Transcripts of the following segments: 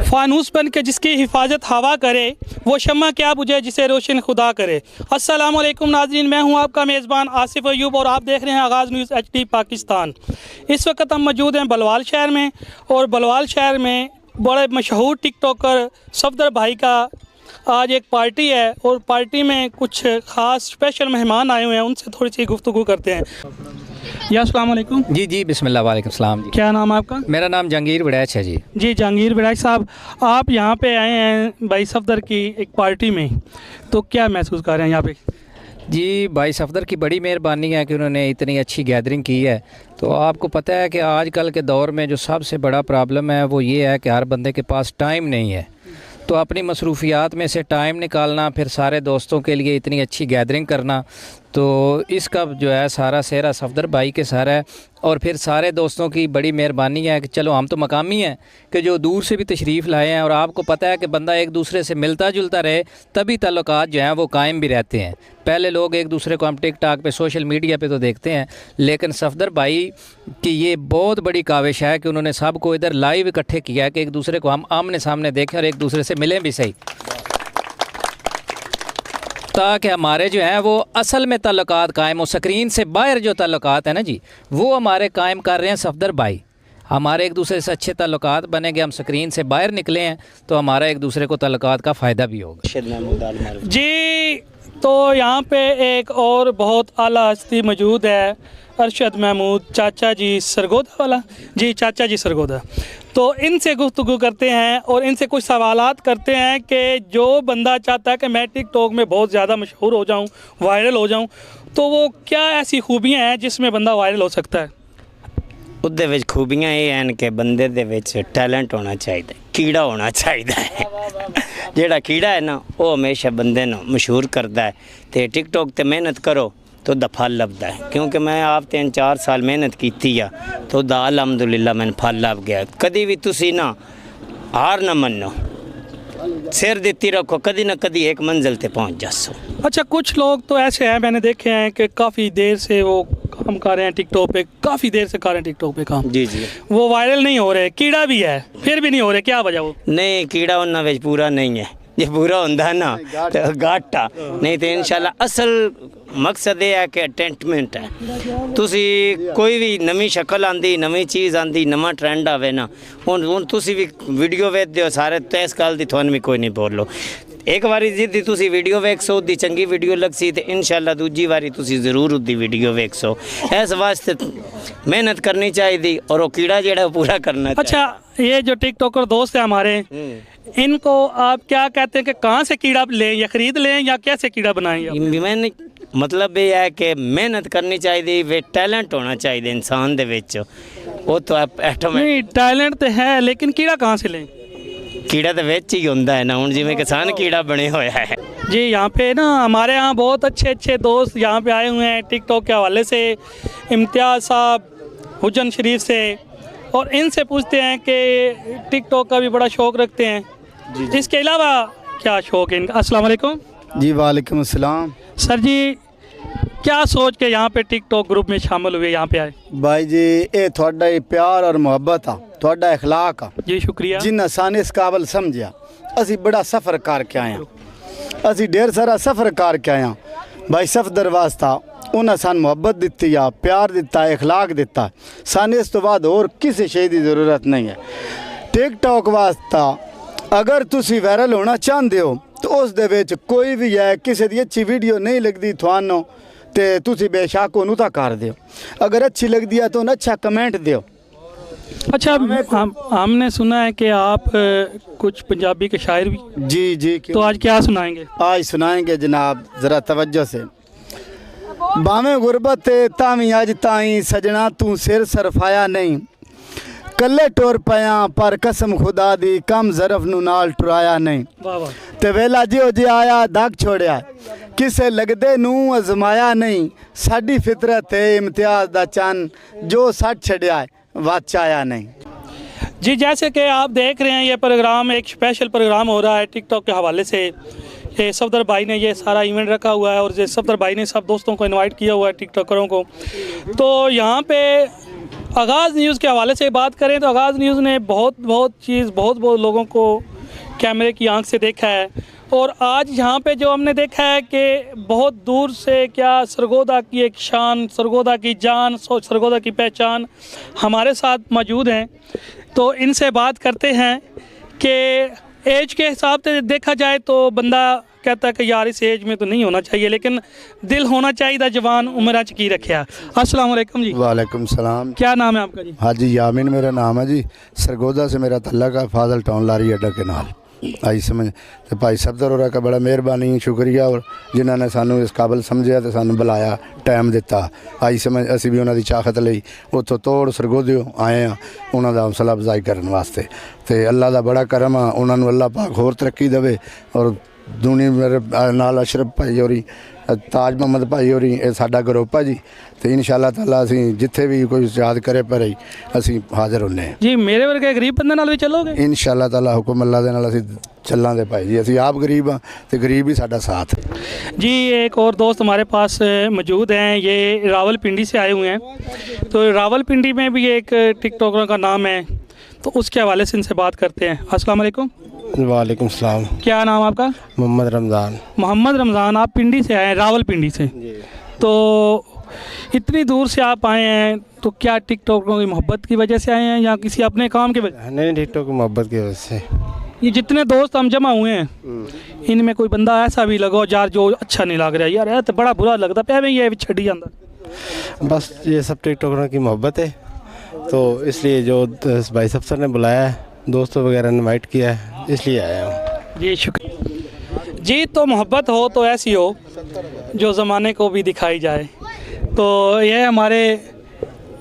फानूस बन के जिसकी हिफाजत हवा करे, वो शम्मा क्या बुझे जिसे रोशन खुदा करे। अस्सलामु अलैकुम नाज़रीन, मैं हूं आपका मेज़बान आसिफ अयूब और आप देख रहे हैं आगाज़ न्यूज़ HD पाकिस्तान। इस वक्त हम मौजूद हैं बलवाल शहर में, और बलवाल शहर में बड़े मशहूर टिकटॉकर सफदर भाई का आज एक पार्टी है, और पार्टी में कुछ ख़ास स्पेशल मेहमान आए हुए हैं, उनसे थोड़ी सी गुफ्तगू करते हैं। या अस्सलाम वालेकुम। जी बिस्मिल्लाह, वालेकुम सलाम जी। क्या नाम है आपका? मेरा नाम जहांगीर वड़ैच है जी। जहांगीर वड़ैच साहब, आप यहाँ पे आए हैं भाई सफदर की एक पार्टी में, तो क्या महसूस कर रहे हैं यहाँ पे? जी, भाई सफदर की बड़ी मेहरबानी है कि उन्होंने इतनी अच्छी गैदरिंग की है। तो आपको पता है कि आजकल के दौर में जो सबसे बड़ा प्रॉब्लम है वो ये है कि हर बंदे के पास टाइम नहीं है। तो अपनी मसरूफियात में से टाइम निकालना, फिर सारे दोस्तों के लिए इतनी अच्छी गैदरिंग करना, तो इसका जो है सारा सेहरा सफदर भाई के सारा है। और फिर सारे दोस्तों की बड़ी मेहरबानी है कि चलो हम तो मकामी हैं कि जो दूर से भी तशरीफ़ लाए हैं। और आपको पता है कि बंदा एक दूसरे से मिलता जुलता रहे तभी ताल्लुकात जो हैं वो कायम भी रहते हैं। पहले लोग एक दूसरे को हम टिकटॉक पे, सोशल मीडिया पे तो देखते हैं, लेकिन सफदर भाई की ये बहुत बड़ी काविश है कि उन्होंने सबको इधर लाइव इकट्ठे किया है कि एक दूसरे को हम आमने सामने देखें और एक दूसरे से मिलें भी सही, ताकि हमारे जो हैं वो असल में ताल्लुकात कायम हो। स्क्रीन से बाहर जो ताल्लुकात है ना जी, वो हमारे कायम कर रहे हैं सफदर भाई। हमारे एक दूसरे से अच्छे ताल्लुकात बनेंगे, हम स्क्रीन से बाहर निकले हैं तो हमारा एक दूसरे को ताल्लुकात का फ़ायदा भी होगा जी। तो यहाँ पे एक और बहुत आला हस्ती मौजूद है, अरशद महमूद, चाचा जी सरगोदा वाला जी, चाचा जी सरगोदा। तो इनसे गुफ्तगू करते हैं और इनसे कुछ सवालात करते हैं कि जो बंदा चाहता है कि मैं टिकटॉक में बहुत ज़्यादा मशहूर हो जाऊं, वायरल हो जाऊं, तो वो क्या ऐसी खूबियां हैं जिसमें बंदा वायरल हो सकता है? ਉਹਦੇ ਵਿੱਚ ਖੂਬੀਆਂ ਇਹ ਹਨ ਕਿ ਬੰਦੇ ਦੇ ਵਿੱਚ ਟੈਲੈਂਟ ਹੋਣਾ ਚਾਹੀਦਾ, ਕੀੜਾ ਹੋਣਾ ਚਾਹੀਦਾ ਹੈ। ਜਿਹੜਾ ਕੀੜਾ ਹੈ ਨਾ ਉਹ ਹਮੇਸ਼ਾ ਬੰਦੇ ਨੂੰ ਮਸ਼ਹੂਰ ਕਰਦਾ ਹੈ। ਤੇ ਟਿਕਟੌਕ ਤੇ ਮਿਹਨਤ ਕਰੋ तो दा फल लभदा है, क्योंकि मैं आप 3-4 साल मेहनत की आ तो दा अलहमदुलिल्लाह मैंने फल लभ गया। कभी भी तुसी ना हार ना मनो, सिर देती रखो, कभी ना कभी एक मंजिल पे पहुंच जासो। अच्छा, कुछ लोग तो ऐसे हैं, मैंने देखे हैं कि काफ़ी देर से वो काम कर रहे हैं टिकटॉक पे, काफ़ी देर से कर रहे हैं टिकटॉक पे काम। जी, वो वायरल नहीं हो रहे, कीड़ा भी है फिर भी नहीं हो रहे, क्या वजह? वो नहीं, कीड़ा उन्होंने पूरा नहीं है, जे पूरा होंदा ना तो घाटा नहीं। तो इंशाल्लाह असल मकसद ये है कि अटेंटमेंट है। तुसी कोई भी नवी शक्ल आंदी, नवी चीज़ आंदी, नवा ट्रेंड आवे ना, हुण तुसी भी वीडियो वेखदे हो सारे, तो इस गल दी तुहानू भी कोई नहीं बोलो। एक बारी जिद्दी तुसी वीडियो वेखसो, उदी चंगी वीडियो लगसी तो इंशाल्लाह दूजी बारी तुसी ज़रूर उदी वीडियो वेखसो। इस वास्ते मेहनत करनी चाहिए और वो कीड़ा जेड़ा पूरा करना। अच्छा, ये जो टिकटॉकर दोस्त है हमारे, इनको आप क्या कहते हैं कि कहाँ से कीड़ा लें, या ख़रीद लें, या कैसे कीड़ा बनाएंगे? मैंने मतलब ये है कि मेहनत करनी चाहिए, वे टैलेंट होना चाहिए इंसान दे विच, वो तो ऑटोमेटिक। नहीं, टैलेंट तो है, लेकिन कीड़ा कहाँ से लें? कीड़ा तो विच ही होंदा है ना, हुण जिवें किसान कीड़ा बने होया है जी। यहाँ पे ना हमारे यहाँ बहुत अच्छे अच्छे दोस्त यहाँ पे आए हुए हैं टिकटॉक के हवाले से, इम्तियाज़ साहब, हुजन शरीफ से, और इनसे पूछते हैं कि टिकटॉक का भी बड़ा शौक़ रखते हैं जी। इसके अलावा क्या शौक़ है इनका? अस्सलाम वालेकुम जी। वालेकुम अस्सलाम। सर जी, क्या सोच के यहाँ पे टिकटॉक ग्रुप में शामिल हुए, यहाँ पे आए? भाई जी, ये थोड़ा प्यार और मुहब्बत आ, थोड़ा इखलाक आ जी, शुक्रिया। जिन्ना साने इस काबल समझिया। असी बड़ा सफ़र करके आए, असी ढेर सारा सफ़र करके आए भाई सफदर वास्ता। उन्हें सान मुहब्बत दिती आ, प्यार दिता, इखलाक दिता, साने इस तो बाद और किसी शे की ज़रूरत नहीं है। टिकटॉक वास्ता अगर तुसी वायरल होना चाहते हो तो उस दे विच कोई भी है, किसी की अच्छी वीडियो नहीं लगती थानू तो तुसी बेशक उन्होंने तो कर दो, अगर अच्छी लगती है तो अच्छा कमेंट दो। अच्छा, हमने सुना है कि आप कुछ पंजाबी के शायर भी। जी, तो आज क्या सुनाएंगे? आज सुनाएंगे जनाब, ज़रा तवज्जो से। बावें गुरबत तावी अज ताई सजना तू सिर सरफाया नहीं, कल्ले टोर पाया पर कसम खुदा दी कम जरफ नू नाल टुराया नहीं। ते वेला जिहो जे आया दाग छोड़िया, किसे लगदे नू अजमाया नहीं, साडी फितरत है इम्तियाज़ दा चन, जो सट छड़िया वाच आया नहीं। जी, जैसे कि आप देख रहे हैं ये प्रोग्राम एक स्पेशल प्रोग्राम हो रहा है टिकटॉक के हवाले से। ये सफदर भाई ने ये सारा इवेंट रखा हुआ है, और ये सफदर भाई ने सब दोस्तों को इनवाइट किया हुआ है टिकटॉकरों को। तो यहाँ पे आगाज़ न्यूज़ के हवाले से बात करें तो आगाज़ न्यूज़ ने बहुत लोगों को कैमरे की आंख से देखा है। और आज यहाँ पे जो हमने देखा है कि बहुत दूर से क्या सरगोदा की एक शान, सरगोदा की जान, सरगोदा की पहचान हमारे साथ मौजूद हैं। तो इनसे बात करते हैं कि एज के हिसाब से देखा जाए तो बंदा कहता है कि यार इस एज में तो नहीं होना चाहिए, लेकिन दिल होना चाहिए जवान उम्र च की रखा। अस्सलाम वालेकुम जी। वालेकुम सलाम। क्या नाम है आपका जी? हाजी यामिन मेरा नाम है जी। सरगोदा से मेरा तल्लक है, फाजल टाउन लारी अड्डा के नाल आई समझ। तो भाई सफदर होरा का बड़ा मेहरबानी शुक्रिया, और जिन्होंने सानू इस काबिल समझिया तो सानू बुलाया, टाइम दिता, आई समझ। असी भी उन्होंने चाहत लई उतों तोड़ सरगोदियों आए हैं उन्होंने हौसला अफजाई करने वास्ते। तो अल्लाह का बड़ा करम है, उन्होंने अल्लाह पाक होर तरक्की देवे। और दूनी मेरे नाल अशरफ भाई होरी, ताज मोहम्मद भाई होरी, ये साडा ग्रुप है जी। तो इंशाअल्लाह ताला असी जिथे भी कोई याद करे पर असी हाजिर होने जी। मेरे वर्गे गरीब बंदे नाल भी चलोगे? इंशाअल्लाह ताला हुक्म अल्लाह दे नाल असी चलांगे भाई जी। असी आप गरीब हाँ तो गरीब ही साडा साथ जी। एक और दोस्त हमारे पास मौजूद हैं, ये रावलपिंडी से आए हुए हैं। तो रावलपिंडी में भी एक टिकटॉकर का नाम है, तो उसके हवाले से इनसे बात करते हैं। अस्सलाम वालेकुम। वालेकुम सलाम। क्या नाम आपका? मोहम्मद रमज़ान। मोहम्मद रमज़ान, आप पिंडी से आए हैं, रावलपिंडी से। तो इतनी दूर से आप आए हैं, तो क्या टिकटॉकरों की मोहब्बत की वजह से आए हैं या किसी अपने काम की वजह? नहीं, टिकटॉक की मोहब्बत की वजह से। ये जितने दोस्त हम जमा हुए हैं, इनमें कोई बंदा ऐसा भी लगो यार जो अच्छा नहीं लग रहा यार, तो बड़ा बुरा लगता पे में ये छड़ी जाता। बस ये सब टिकटॉकरों की मोहब्बत है, तो इसलिए जो भाई सफसर ने बुलाया है, दोस्तों वगैरह ने इनवाइट किया है, इसलिए आया हूँ जी। शुक्रिया जी। तो मोहब्बत हो तो ऐसी हो जो ज़माने को भी दिखाई जाए। तो ये हमारे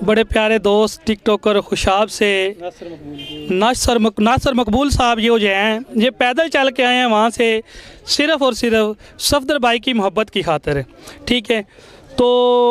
बड़े प्यारे दोस्त टिकटॉकर खुशाब से नासर मकबूल साहब ये जो हैं, ये पैदल चल के आए हैं वहाँ से सिर्फ़ और सिर्फ सफदर भाई की मोहब्बत की खातिर, ठीक है। तो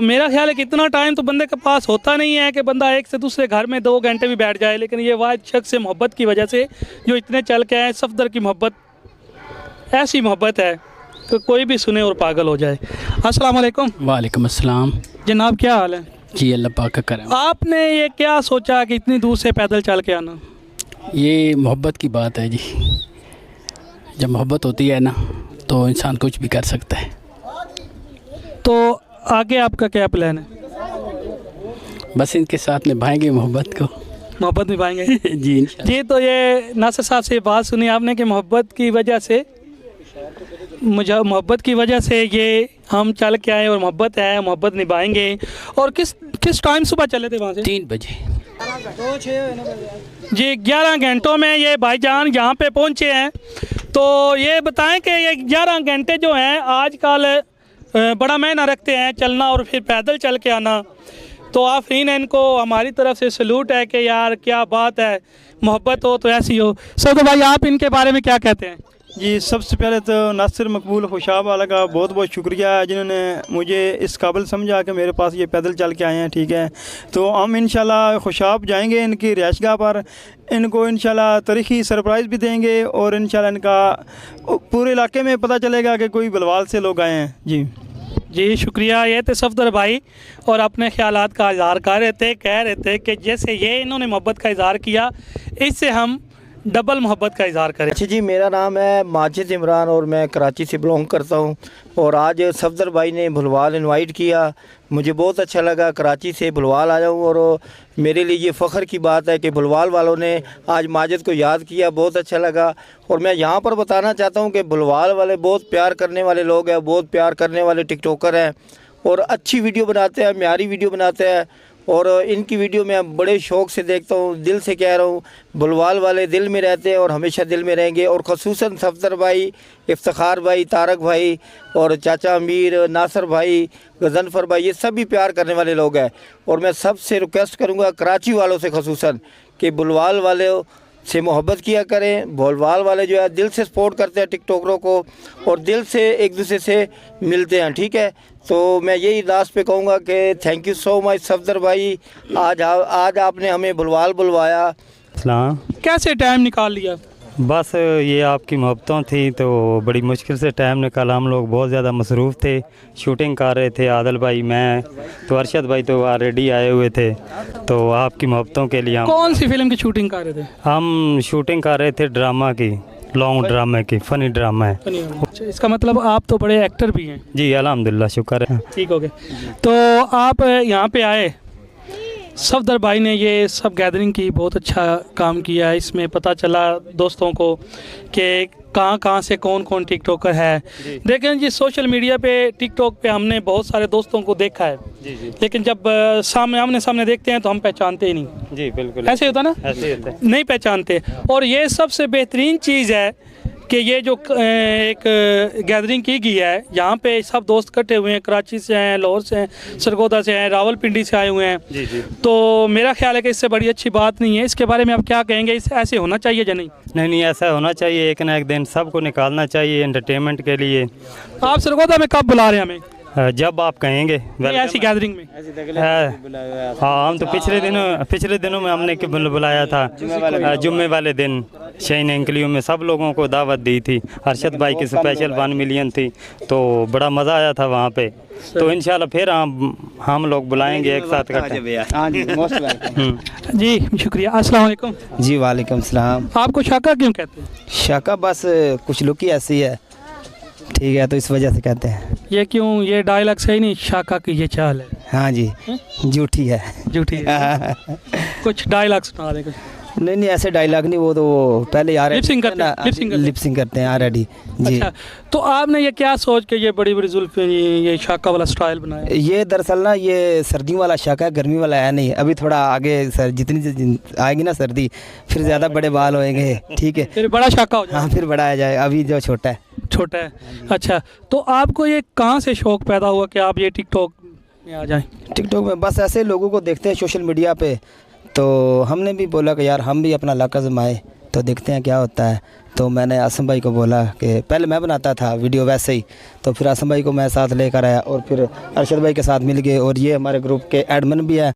मेरा ख्याल है कि इतना टाइम तो बंदे के पास होता नहीं है कि बंदा एक से दूसरे घर में 2 घंटे भी बैठ जाए, लेकिन ये वाहिद शख्स से मोहब्बत की वजह से जो इतने चल के आए। सफदर की मोहब्बत ऐसी मोहब्बत है कि कोई भी सुने और पागल हो जाए। अस्सलाम वालेकुम। वालेकुम अस्सलाम। जनाब क्या हाल है? जी अल्लाह पाक का करम। आपने ये क्या सोचा कि इतनी दूर से पैदल चल के आना? ये मोहब्बत की बात है जी। जब मोहब्बत होती है ना तो इंसान कुछ भी कर सकता है। तो आगे आपका क्या प्लान है? बस इनके साथ निभाएंगे मोहब्बत को। मोहब्बत निभाएंगे जी इंशाल्लाह। जी। तो ये नासिर साहब से बात सुनी आपने कि मोहब्बत की वजह से, मुझे मोहब्बत की वजह से ये हम चल के आए और मोहब्बत है, मोहब्बत निभाएंगे। और किस टाइम सुबह चले थे वहाँ से? 3 बजे जी। 11 घंटों में ये भाईजान यहाँ पे पहुँचे हैं। तो ये बताएं कि ये 11 घंटे जो हैं आजकल बड़ा मायना रखते हैं, चलना और फिर पैदल चल के आना। तो आफरीन इनको हमारी तरफ से सलूट है कि यार क्या बात है, मोहब्बत हो तो ऐसी हो। सर भाई आप इनके बारे में क्या कहते हैं? जी, सबसे पहले तो नासिर मकबूल खुशाब वाला का बहुत बहुत शुक्रिया है जिन्होंने मुझे इस काबिल समझा कि मेरे पास ये पैदल चल के आए हैं, ठीक है। तो हम इंशाल्लाह खुशाब जाएंगे इनकी रिहाइशगाह पर, इनको इंशाल्लाह तारीख़ी सरप्राइज़ भी देंगे और इंशाल्लाह इनका पूरे इलाके में पता चलेगा कि कोई बलवाल से लोग आए हैं। जी जी शुक्रिया। ये थे सफदर भाई और अपने ख्यालात का इज़हार कर रहे थे, कह रहे थे कि जैसे ये इन्होंने मोहब्बत का इज़हार किया, इससे हम डबल मोहब्बत का इज़हार करें। अच्छा जी, मेरा नाम है माजिद इमरान और मैं कराची से बिलोंग करता हूँ। और आज सफदर भाई ने भुलवाल इनवाइट किया, मुझे बहुत अच्छा लगा। कराची से भुलवाल आया हूँ और मेरे लिए ये फ़ख्र की बात है कि भुलवाल वालों ने आज माजिद को याद किया, बहुत अच्छा लगा। और मैं यहाँ पर बताना चाहता हूँ कि भुलवाल वाले बहुत प्यार करने वाले लोग हैं, बहुत प्यार करने वाले टिकटॉकर हैं और अच्छी वीडियो बनाते हैं, म्यारी वीडियो बनाते हैं। और इनकी वीडियो मैं बड़े शौक़ से देखता हूँ, दिल से कह रहा हूँ। भुलवाल वाले दिल में रहते हैं और हमेशा दिल में रहेंगे। और ख़ुसूसन सफदर भाई, इफ्तिखार भाई, तारक भाई और चाचा अमीर, नासिर भाई, गजनफर भाई, ये सब भी प्यार करने वाले लोग हैं। और मैं सबसे रिक्वेस्ट करूँगा कराची वालों से ख़ुसूसन कि भुलवाल वाले से मोहब्बत किया करें। भुलवाल वाले जो है दिल से सपोर्ट करते हैं टिकटॉकरों को और दिल से एक दूसरे से मिलते हैं, ठीक है। तो मैं यही लास्ट पे कहूँगा कि thank you so much Safdar भाई, आज आपने हमें भुलवाल बुलवाया। कैसे टाइम निकाल लिया? बस ये आपकी मोहब्बतों थी तो बड़ी मुश्किल से टाइम निकाला। हम लोग बहुत ज़्यादा मसरूफ़ थे, शूटिंग कर रहे थे, आदिल भाई, मैं तो अरशद भाई तो ऑलरेडी आए हुए थे। तो आपकी मोहब्बतों के लिए कौन सी फिल्म की शूटिंग कर रहे थे? हम शूटिंग कर रहे थे ड्रामा की, लॉन्ग ड्रामे की, फ़नी ड्रामा है। अच्छा, इसका मतलब आप तो बड़े एक्टर भी हैं। जी अल्हम्दुलिल्लाह, शुक्र है। ठीक हो गए। तो आप यहाँ पे आए, सफदर भाई ने ये सब गैदरिंग की, बहुत अच्छा काम किया है। इसमें पता चला दोस्तों को कि कहाँ से कौन कौन टिकटॉकर है। देखें जी, सोशल मीडिया पे, टिकटॉक पे हमने बहुत सारे दोस्तों को देखा है, लेकिन जब आमने सामने देखते हैं तो हम पहचानते ही नहीं। जी बिल्कुल, ऐसे होता ना, ऐसे होता है, नहीं पहचानते। और ये सबसे बेहतरीन चीज़ है कि ये जो एक गैदरिंग की गई है, यहाँ पे सब दोस्त इकट्ठे हुए हैं, कराची से हैं, लाहौर से हैं, सरगोदा से हैं, रावलपिंडी से आए हुए हैं। जी जी। तो मेरा ख्याल है कि इससे बड़ी अच्छी बात नहीं है। इसके बारे में आप क्या कहेंगे, इस ऐसे होना चाहिए या नहीं? नहीं, ऐसा होना चाहिए, एक ना एक दिन सबको निकालना चाहिए एंटरटेनमेंट के लिए। आप सरगोदा में कब बुला रहे हैं हमें? जब आप कहेंगे। ऐसी गैदरिंग में? हाँ, हम तो पिछले दिनों में हमने बुलाया था, जुम्मे वाले दिन शाहीन एंकलियों में सब लोगों को दावत दी थी। अरशद भाई की स्पेशल 1 मिलियन थी, तो बड़ा मज़ा आया था वहाँ पे। तो इंशाल्लाह फिर हम लोग बुलाएंगे एक साथ जी शुक्रिया। अस्सलाम वालेकुम। जी वालेकुम सलाम। आपको शाका क्यों कहते हैं? शाका बस कुछ लुक ही ऐसी है, ठीक है, तो इस वजह से कहते हैं। ये क्यों, ये डायलॉग सही नहीं, शाका की ये चाल है? हाँ जी, झूठी है। झूठी है। कुछ डायलॉग सुना दे कुछ। नहीं, ऐसे डायलॉग नहीं, वो तो पहले यार लिपसिंग करते हैं ऑलरेडी जी। अच्छा, तो आपने ये क्या सोच के ये बड़ी बड़ी जुल्फें, ये शाका वाला स्टाइल बनाया? ये दरअसल ना, ये सर्दियों वाला शाका है, गर्मी वाला है नहीं। अभी थोड़ा आगे जितनी आएगी ना सर्दी, फिर ज़्यादा बड़े बाल होएंगे, ठीक है, फिर बड़ा शाका हो जाए। हाँ, फिर बड़ा आ जाए, अभी जो छोटा है। छोटा है। अच्छा, तो आपको ये कहाँ से शौक़ पैदा हुआ कि आप ये टिकटॉक में आ जाएं? टिकटॉक में बस ऐसे लोगों को देखते हैं सोशल मीडिया पे, तो हमने भी बोला कि यार हम भी अपना इलाका जमाएं, तो देखते हैं क्या होता है। तो मैंने आसम भाई को बोला कि पहले मैं बनाता था वीडियो वैसे ही, तो फिर आसम भाई को मैं साथ लेकर आया और फिर अरशद भाई के साथ मिल गए। और ये हमारे ग्रुप के एडमिन भी है,